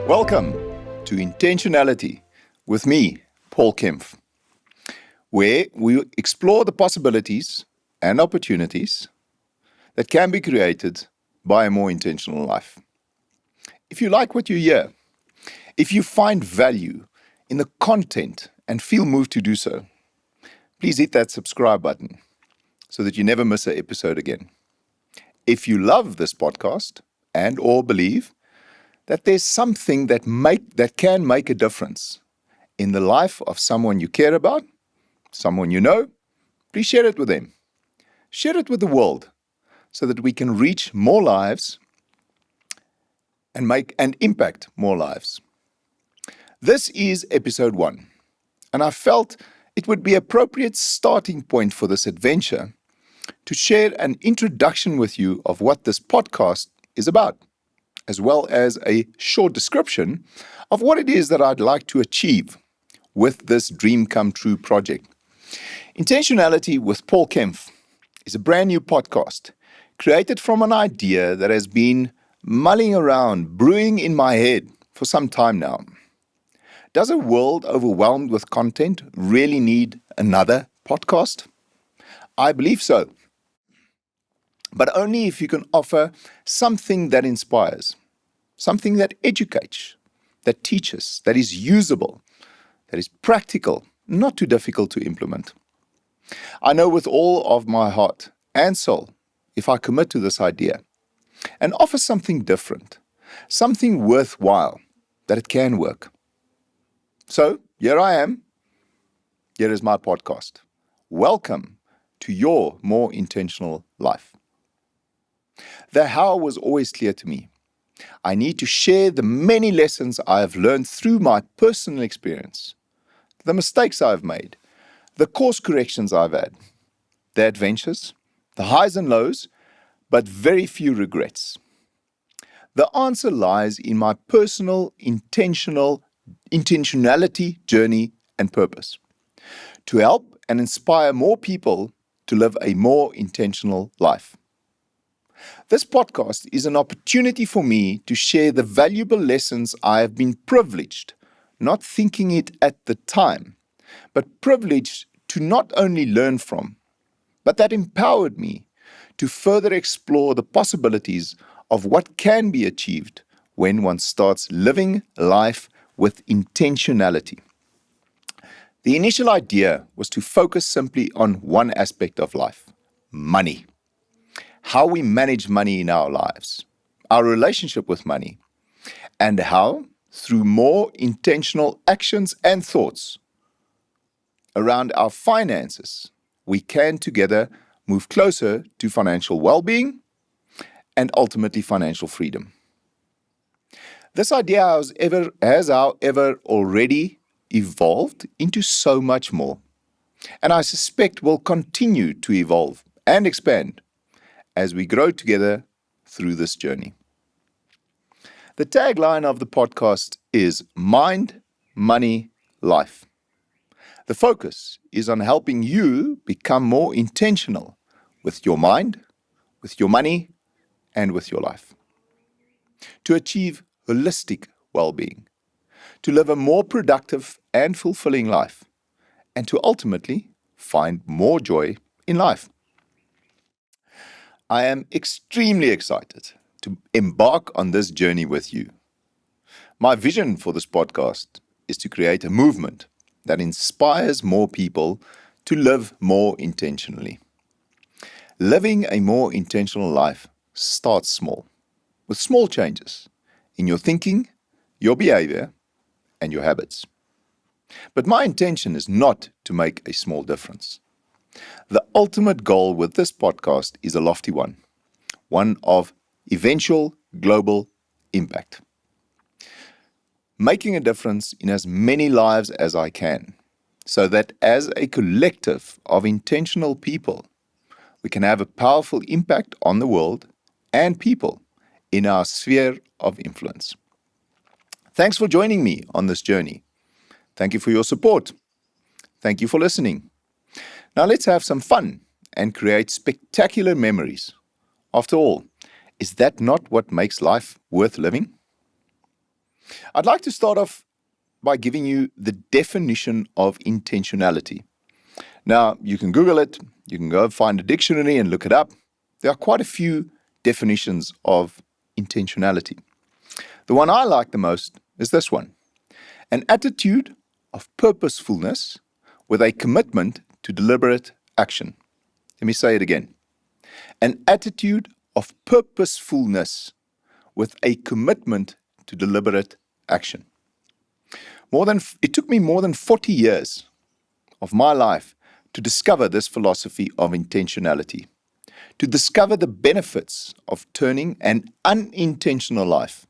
Welcome to Intentionality with me, Paul Kempff, where we explore the possibilities and opportunities that can be created by a more intentional life. If you like what you hear, if you find value in the content and feel moved to do so, please hit that subscribe button so that you never miss an episode again. If you love this podcast and or believe that there's something that can make a difference in the life of someone you care about, someone you know, please share it with them. Share it with the world so that we can reach more lives and make and impact more lives. This is episode 1, and I felt it would be an appropriate starting point for this adventure to share an introduction with you of what this podcast is about, as well as a short description of what it is that I'd like to achieve with this Dream Come True project. Intentionality with Paul Kempff is a brand new podcast created from an idea that has been mulling around, brewing in my head for some time now. Does a world overwhelmed with content really need another podcast? I believe so, but only if you can offer something that inspires, something that educates, that teaches, that is usable, that is practical, not too difficult to implement. I know with all of my heart and soul, if I commit to this idea and offer something different, something worthwhile, that it can work. So here I am. Here is my podcast. Welcome to your more intentional life. The how was always clear to me. I need to share the many lessons I have learned through my personal experience, the mistakes I've made, the course corrections I've had, the adventures, the highs and lows, but very few regrets. The answer lies in my personal intentionality journey and purpose, to help and inspire more people to live a more intentional life. This podcast is an opportunity for me to share the valuable lessons I have been privileged, not thinking it at the time, but privileged to not only learn from, but that empowered me to further explore the possibilities of what can be achieved when one starts living life with intentionality. The initial idea was to focus simply on one aspect of life: money. How we manage money in our lives, our relationship with money, and how, through more intentional actions and thoughts around our finances, we can together move closer to financial well-being and ultimately financial freedom. This idea has, however, already evolved into so much more, and I suspect will continue to evolve and expand as we grow together through this journey. The tagline of the podcast is Mind, Money, Life. The focus is on helping you become more intentional with your mind, with your money, and with your life, to achieve holistic well-being, to live a more productive and fulfilling life, and to ultimately find more joy in life. I am extremely excited to embark on this journey with you. My vision for this podcast is to create a movement that inspires more people to live more intentionally. Living a more intentional life starts small, with small changes in your thinking, your behavior, and your habits. But my intention is not to make a small difference. The ultimate goal with this podcast is a lofty one of eventual global impact. Making a difference in as many lives as I can, so that as a collective of intentional people, we can have a powerful impact on the world and people in our sphere of influence. Thanks for joining me on this journey. Thank you for your support. Thank you for listening. Now let's have some fun and create spectacular memories. After all, is that not what makes life worth living? I'd like to start off by giving you the definition of intentionality. Now, you can Google it, you can go find a dictionary and look it up. There are quite a few definitions of intentionality. The one I like the most is this one: an attitude of purposefulness with a commitment to deliberate action. Let me say it again. An attitude of purposefulness with a commitment to deliberate action. It took me more than 40 years of my life to discover this philosophy of intentionality, to discover the benefits of turning an unintentional life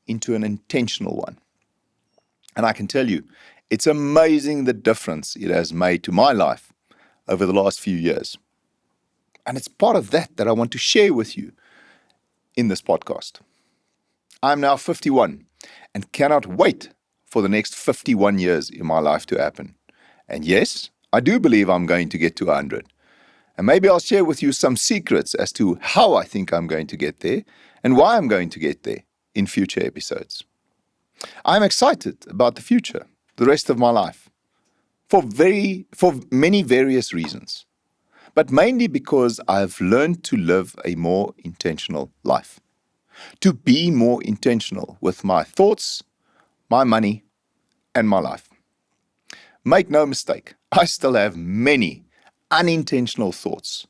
into an intentional one. And I can tell you, it's amazing the difference it has made to my life over the last few years. And it's part of that I want to share with you in this podcast. I'm now 51 and cannot wait for the next 51 years in my life to happen. And yes, I do believe I'm going to get to 100. And maybe I'll share with you some secrets as to how I think I'm going to get there and why I'm going to get there in future episodes. I'm excited about the future, the rest of my life, for many various reasons, but mainly because I've learned to live a more intentional life, to be more intentional with my thoughts, my money, and my life. Make no mistake, I still have many unintentional thoughts,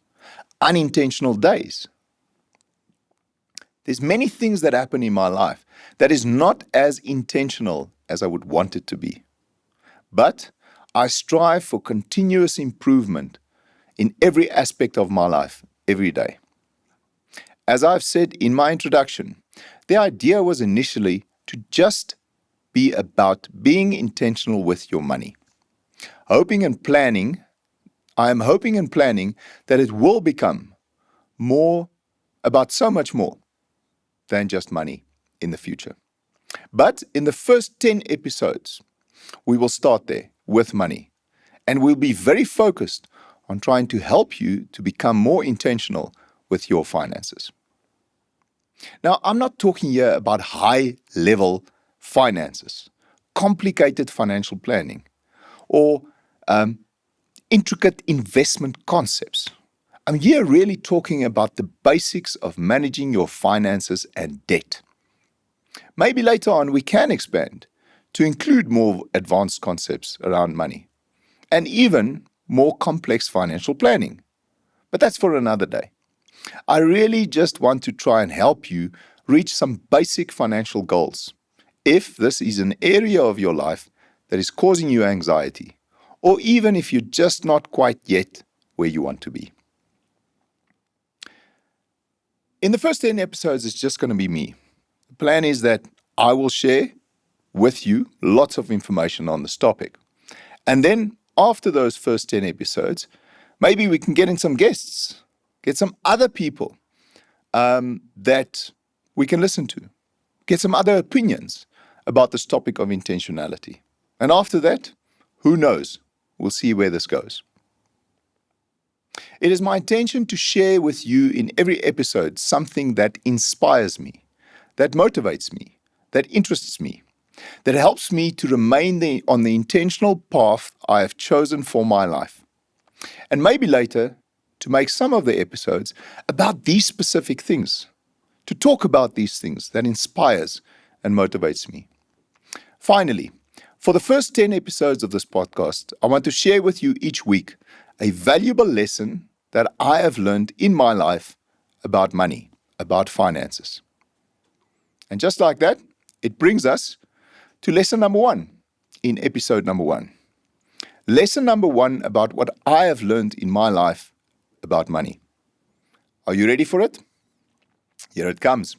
unintentional days. There's many things that happen in my life that is not as intentional as I would want it to be. But I strive for continuous improvement in every aspect of my life, every day. As I've said in my introduction, the idea was initially to just be about being intentional with your money. I am hoping and planning that it will become more about so much more than just money in the future. But in the first 10 episodes, we will start there with money, and we'll be very focused on trying to help you to become more intentional with your finances. Now, I'm not talking here about high-level finances, complicated financial planning, or intricate investment concepts. I'm here really talking about the basics of managing your finances and debt. Maybe later on we can expand to include more advanced concepts around money and even more complex financial planning. But that's for another day. I really just want to try and help you reach some basic financial goals if this is an area of your life that is causing you anxiety, or even if you're just not quite yet where you want to be. In the first 10 episodes, it's just going to be me. The plan is that I will share with you lots of information on this topic. And then after those first 10 episodes, maybe we can get in some guests, get some other people that we can listen to, get some other opinions about this topic of intentionality. And after that, who knows? We'll see where this goes. It is my intention to share with you in every episode something that inspires me, that motivates me, that interests me, that helps me to remain on the intentional path I have chosen for my life. And maybe later, to make some of the episodes about these specific things, to talk about these things that inspires and motivates me. Finally, for the first 10 episodes of this podcast, I want to share with you each week a valuable lesson that I have learned in my life about money, about finances. And just like that, it brings us to lesson number 1 in episode number 1. Lesson number 1 about what I have learned in my life about money. Are you ready for it? Here it comes.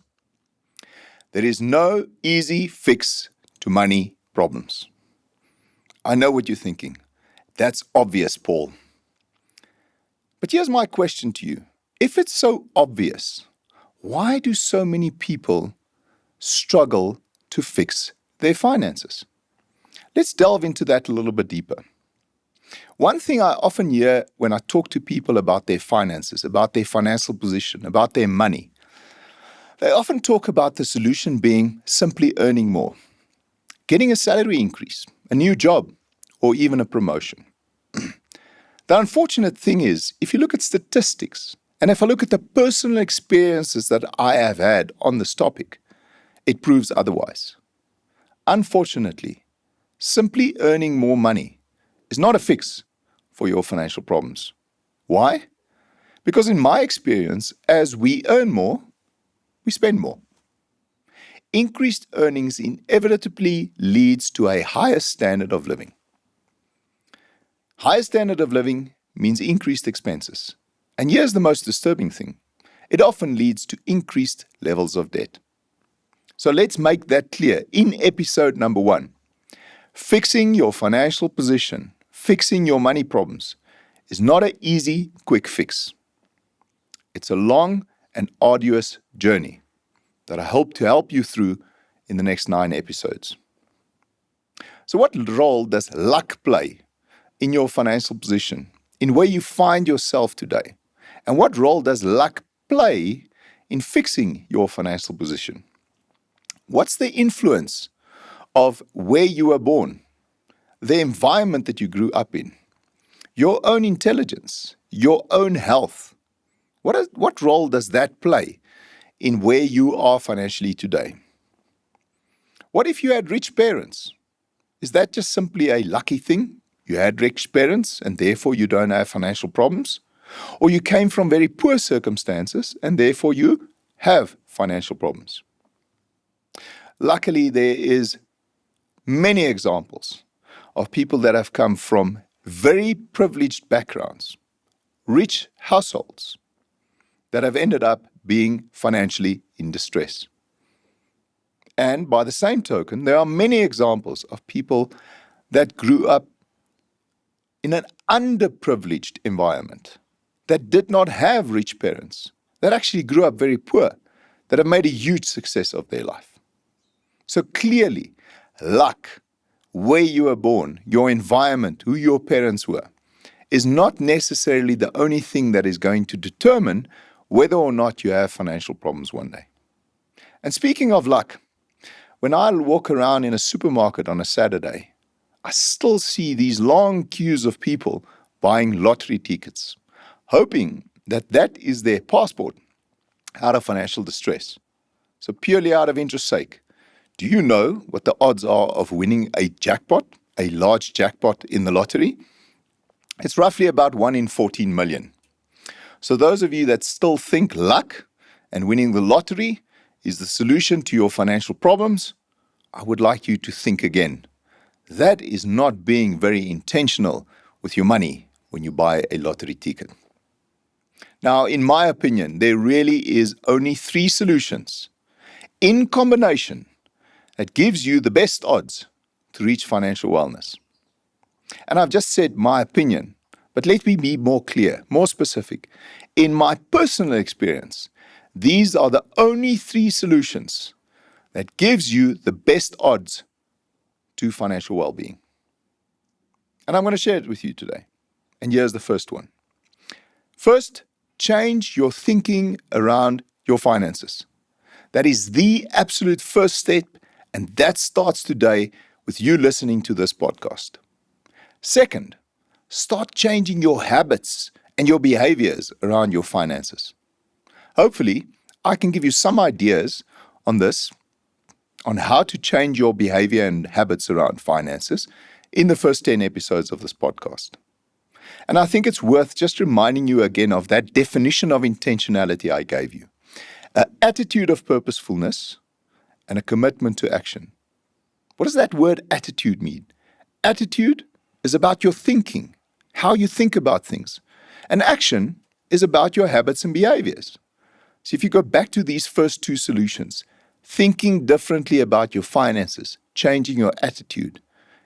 There is no easy fix to money problems. I know what you're thinking. That's obvious, Paul. But here's my question to you. If it's so obvious, why do so many people struggle to fix their finances? Let's delve into that a little bit deeper. One thing I often hear when I talk to people about their finances, about their financial position, about their money, they often talk about the solution being simply earning more, getting a salary increase, a new job, or even a promotion. The unfortunate thing is, if you look at statistics, and if I look at the personal experiences that I have had on this topic, it proves otherwise. Unfortunately, simply earning more money is not a fix for your financial problems. Why? Because in my experience, as we earn more, we spend more. Increased earnings inevitably leads to a higher standard of living. Higher standard of living means increased expenses. And here's the most disturbing thing. It often leads to increased levels of debt. So let's make that clear in episode number 1. Fixing your financial position, fixing your money problems is not an easy, quick fix. It's a long and arduous journey that I hope to help you through in the next 9 episodes. So what role does luck play in your financial position, in where you find yourself today? And what role does luck play in fixing your financial position? What's the influence of where you were born, the environment that you grew up in, your own intelligence, your own health? What role does that play in where you are financially today? What if you had rich parents? Is that just simply a lucky thing? You had rich parents and therefore you don't have financial problems? Or you came from very poor circumstances and therefore you have financial problems? Luckily, there is many examples of people that have come from very privileged backgrounds, rich households, that have ended up being financially in distress. And by the same token, there are many examples of people that grew up in an underprivileged environment, that did not have rich parents, that actually grew up very poor, that have made a huge success of their life. So clearly, luck, where you were born, your environment, who your parents were, is not necessarily the only thing that is going to determine whether or not you have financial problems one day. And speaking of luck, when I walk around in a supermarket on a Saturday, I still see these long queues of people buying lottery tickets, hoping that that is their passport out of financial distress. So purely out of interest's sake, do you know what the odds are of winning a jackpot, a large jackpot in the lottery? It's roughly about 1 in 14 million. So those of you that still think luck and winning the lottery is the solution to your financial problems, I would like you to think again. That is not being very intentional with your money when you buy a lottery ticket. Now, in my opinion, there really is only 3 solutions in combination that gives you the best odds to reach financial wellness. And I've just said my opinion, but let me be more clear, more specific. In my personal experience, these are the only 3 solutions that gives you the best odds to financial well-being. And I'm going to share it with you today. And here's the first one. First, change your thinking around your finances. That is the absolute first step, and that starts today with you listening to this podcast. Second, start changing your habits and your behaviors around your finances. Hopefully, I can give you some ideas on this, on how to change your behavior and habits around finances in the first 10 episodes of this podcast. And I think it's worth just reminding you again of that definition of intentionality I gave you. An attitude of purposefulness and a commitment to action. What does that word attitude mean? Attitude is about your thinking, how you think about things. And action is about your habits and behaviors. So if you go back to these first 2 solutions, thinking differently about your finances, changing your attitude.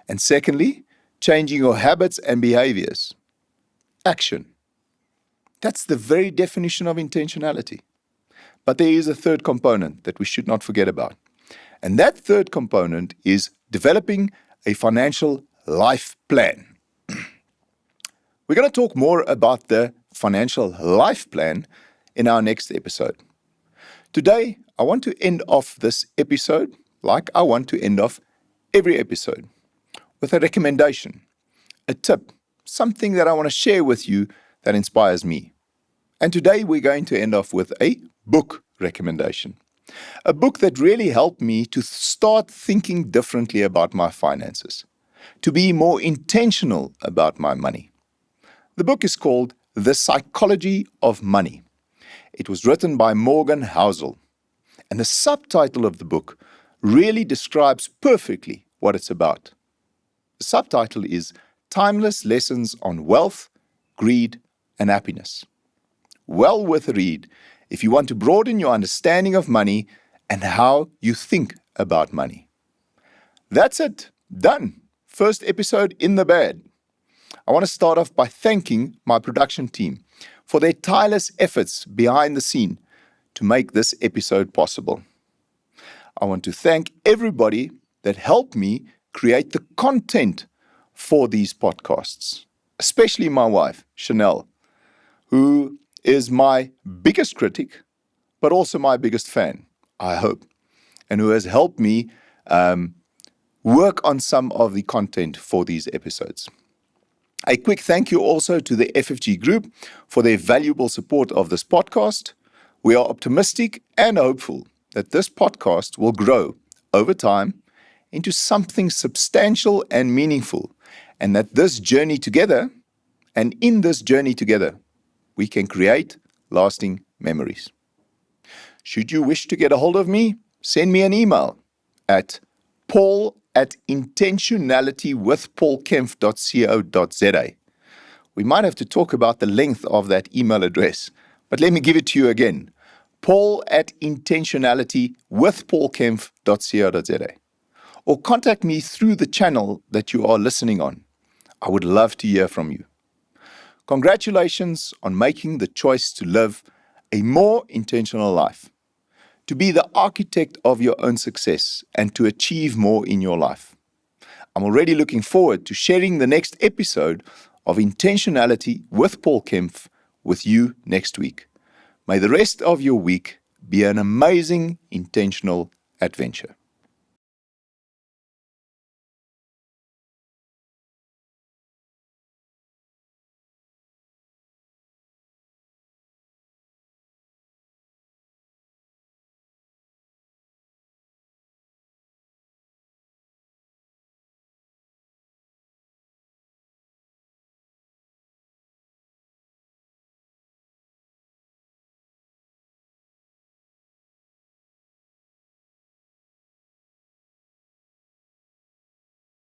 And secondly, changing your habits and behaviors. Action. That's the very definition of intentionality. But there is a third component that we should not forget about. And that third component is developing a financial life plan. We're going to talk more about the financial life plan in our next episode. Today, I want to end off this episode like I want to end off every episode with a recommendation, a tip, something that I want to share with you that inspires me. And today we're going to end off with a book recommendation. A book that really helped me to start thinking differently about my finances, to be more intentional about my money. The book is called The Psychology of Money. It was written by Morgan Housel, and the subtitle of the book really describes perfectly what it's about. The subtitle is Timeless Lessons on Wealth, Greed, and Happiness. Well worth a read if you want to broaden your understanding of money and how you think about money. That's it. Done. First episode in the bag. I want to start off by thanking my production team for their tireless efforts behind the scene to make this episode possible. I want to thank everybody that helped me create the content for these podcasts, especially my wife, Chanel, who is my biggest critic, but also my biggest fan, I hope, and who has helped me work on some of the content for these episodes. A quick thank you also to the FFG Group for their valuable support of this podcast. We are optimistic and hopeful that this podcast will grow over time into something substantial and meaningful, and that this journey together, and in this journey together, we can create lasting memories. Should you wish to get a hold of me, send me an email at paul@intentionality.withpaulkempff.co.za. We might have to talk about the length of that email address, but let me give it to you again. paul@intentionality.withpaulkempff.co.za. Or contact me through the channel that you are listening on. I would love to hear from you. Congratulations on making the choice to live a more intentional life, to be the architect of your own success, and to achieve more in your life. I'm already looking forward to sharing the next episode of Intentionality with Paul Kempff with you next week. May the rest of your week be an amazing intentional adventure.